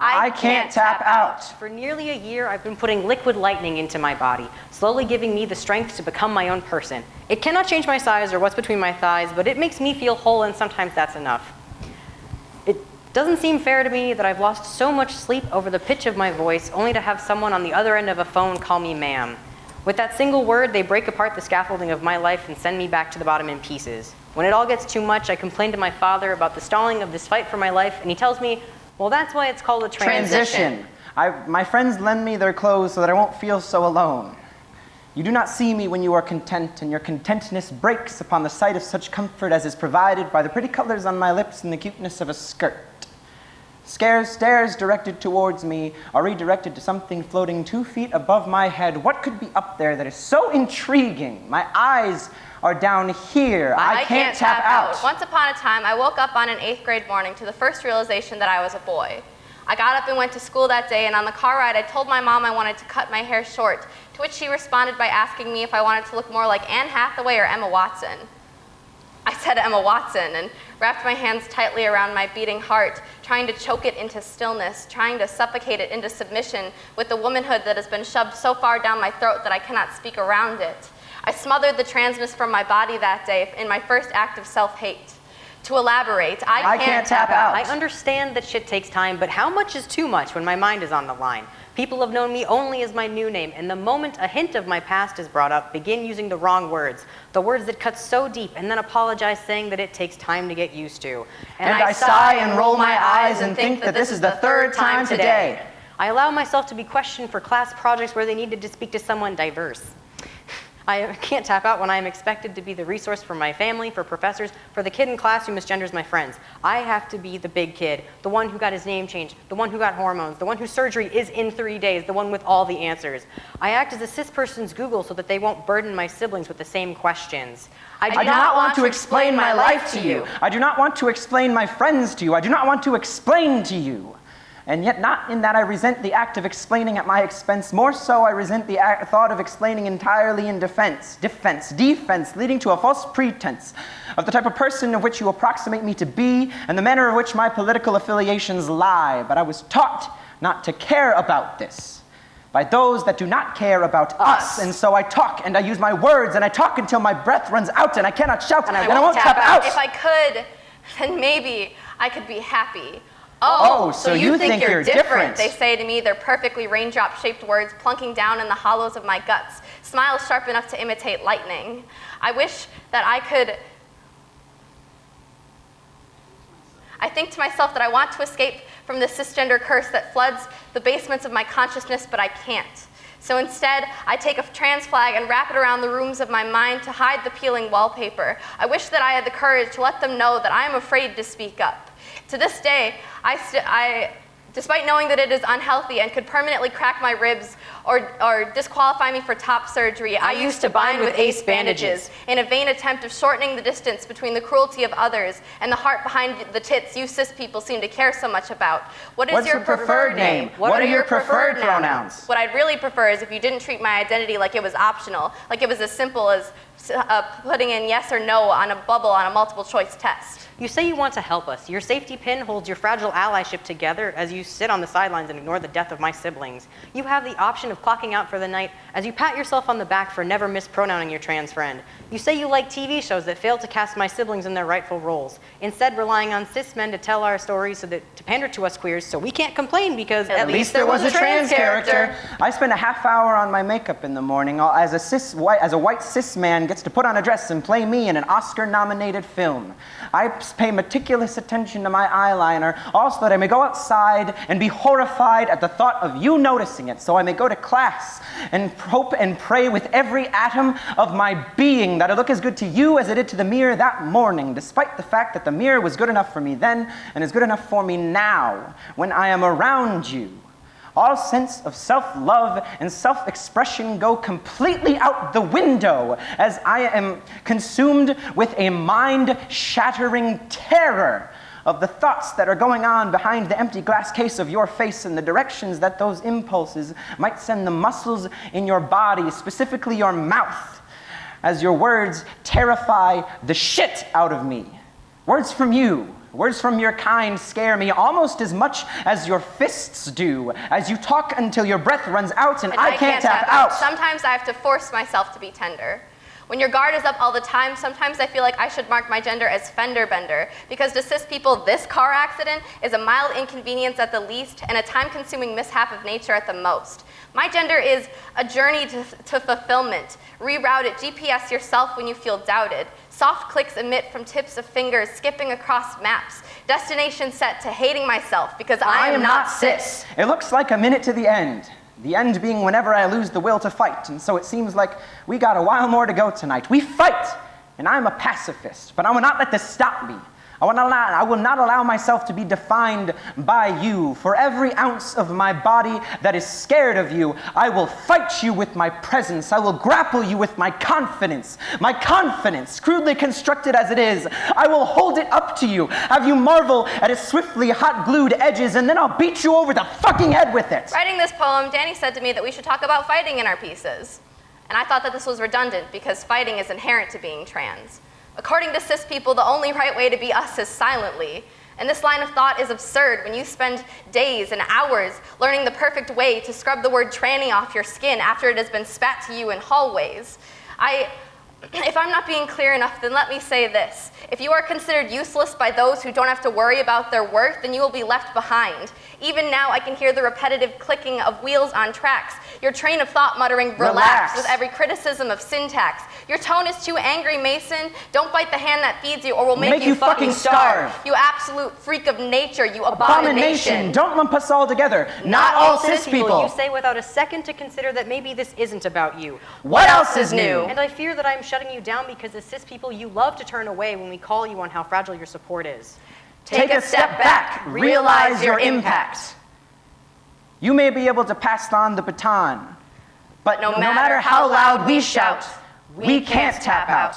I can't tap out. For nearly a year, I've been putting liquid lightning into my body, slowly giving me the strength to become my own person. It cannot change my size or what's between my thighs, but it makes me feel whole, and sometimes that's enough. It doesn't seem fair to me that I've lost so much sleep over the pitch of my voice, only to have someone on the other end of a phone call me ma'am. With that single word, they break apart the scaffolding of my life and send me back to the bottom in pieces. When it all gets too much, I complain to my father about the stalling of this fight for my life, and he tells me, well, that's why it's called a transition. My friends lend me their clothes so that I won't feel so alone. You do not see me when you are content, and your contentness breaks upon the sight of such comfort as is provided by the pretty colors on my lips and the cuteness of a skirt. Stares directed towards me are redirected to something floating 2 feet above my head. What could be up there that is so intriguing? My eyes are down here. I can't tap out. Once upon a time, I woke up on an 8th grade morning to the first realization that I was a boy. I got up and went to school that day, and on the car ride, I told my mom I wanted to cut my hair short, to which she responded by asking me if I wanted to look more like Anne Hathaway or Emma Watson. I said Emma Watson and wrapped my hands tightly around my beating heart, trying to choke it into stillness, trying to suffocate it into submission with the womanhood that has been shoved so far down my throat that I cannot speak around it. I smothered the transness from my body that day in my first act of self-hate. To elaborate, I can't tap out. I understand that shit takes time, but how much is too much when my mind is on the line? People have known me only as my new name, and the moment a hint of my past is brought up, begin using the wrong words, the words that cut so deep, and then apologize saying that it takes time to get used to. And I sigh and roll my eyes and think that this is the third time today. I allow myself to be questioned for class projects where they needed to speak to someone diverse. I can't tap out when I am expected to be the resource for my family, for professors, for the kid in class who misgenders my friends. I have to be the big kid, the one who got his name changed, the one who got hormones, the one whose surgery is in 3 days, the one with all the answers. I act as a cis person's Google so that they won't burden my siblings with the same questions. I do not want to explain my life to you. I do not want to explain my friends to you. I do not want to explain to you. And yet not in that I resent the act of explaining at my expense. More so, I resent the thought of explaining entirely in defense, leading to a false pretense of the type of person of which you approximate me to be and the manner in which my political affiliations lie. But I was taught not to care about this by those that do not care about us. And so I talk and I use my words and I talk until my breath runs out and I cannot shout and I won't tap out. If I could, then maybe I could be happy. Oh, so you think you're different. They say to me, their perfectly raindrop-shaped words plunking down in the hollows of my guts, smiles sharp enough to imitate lightning. I wish that I could. I think to myself that I want to escape from the cisgender curse that floods the basements of my consciousness, but I can't. So instead, I take a trans flag and wrap it around the rooms of my mind to hide the peeling wallpaper. I wish that I had the courage to let them know that I am afraid to speak up. To this day, despite knowing that it is unhealthy and could permanently crack my ribs or disqualify me for top surgery, I used to bind with ace bandages in a vain attempt of shortening the distance between the cruelty of others and the heart behind the tits you cis people seem to care so much about. What's your preferred name? What are your preferred pronouns? What I'd really prefer is if you didn't treat my identity like it was optional, like it was as simple as putting in yes or no on a bubble on a multiple choice test. You say you want to help us. Your safety pin holds your fragile allyship together as you sit on the sidelines and ignore the death of my siblings. You have the option of clocking out for the night as you pat yourself on the back for never mispronouncing your trans friend. You say you like TV shows that fail to cast my siblings in their rightful roles, instead relying on cis men to tell our stories to pander to us queers so we can't complain because at least there was a trans character. I spend a half hour on my makeup in the morning as a white cis man gets to put on a dress and play me in an Oscar-nominated film. I pay meticulous attention to my eyeliner, also that I may go outside and be horrified at the thought of you noticing it, so I may go to class and hope and pray with every atom of my being that I look as good to you as it did to the mirror that morning, despite the fact that the mirror was good enough for me then and is good enough for me now when I am around you. All sense of self-love and self-expression go completely out the window as I am consumed with a mind-shattering terror of the thoughts that are going on behind the empty glass case of your face and the directions that those impulses might send the muscles in your body, specifically your mouth, as your words terrify the shit out of me. Words from you, Words from your kind scare me almost as much as your fists do, as you talk until your breath runs out and I can't tap out. Sometimes I have to force myself to be tender. When your guard is up all the time, sometimes I feel like I should mark my gender as fender bender, because to cis people, this car accident is a mild inconvenience at the least and a time-consuming mishap of nature at the most. My gender is a journey to fulfillment. Reroute it, GPS yourself when you feel doubted. Soft clicks emit from tips of fingers, skipping across maps. Destination set to hating myself because I am not cis. It looks like a minute to the end. The end being whenever I lose the will to fight, and so it seems like we got a while more to go tonight. We fight, and I'm a pacifist, but I will not let this stop me. I will not allow myself to be defined by you. For every ounce of my body that is scared of you, I will fight you with my presence. I will grapple you with my confidence. My confidence, crudely constructed as it is, I will hold it up to you, have you marvel at its swiftly hot-glued edges, and then I'll beat you over the fucking head with it. Writing this poem, Danny said to me that we should talk about fighting in our pieces. And I thought that this was redundant because fighting is inherent to being trans. According to cis people, the only right way to be us is silently. And this line of thought is absurd when you spend days and hours learning the perfect way to scrub the word tranny off your skin after it has been spat to you in hallways. If I'm not being clear enough, then let me say this. If you are considered useless by those who don't have to worry about their worth, then you will be left behind. Even now, I can hear the repetitive clicking of wheels on tracks, your train of thought muttering, relax, with every criticism of syntax. Your tone is too angry, Mason. Don't bite the hand that feeds you or we'll make you fucking starve. You absolute freak of nature, you abomination. Don't lump us all together. Not all cis people. You say without a second to consider that maybe this isn't about you. What else is new? And I fear that I'm shutting you down because as cis people, you love to turn away when we call you on how fragile your support is. Take a step back. Realize your impact. You may be able to pass on the baton, but no matter how loud we shout, we can't tap out.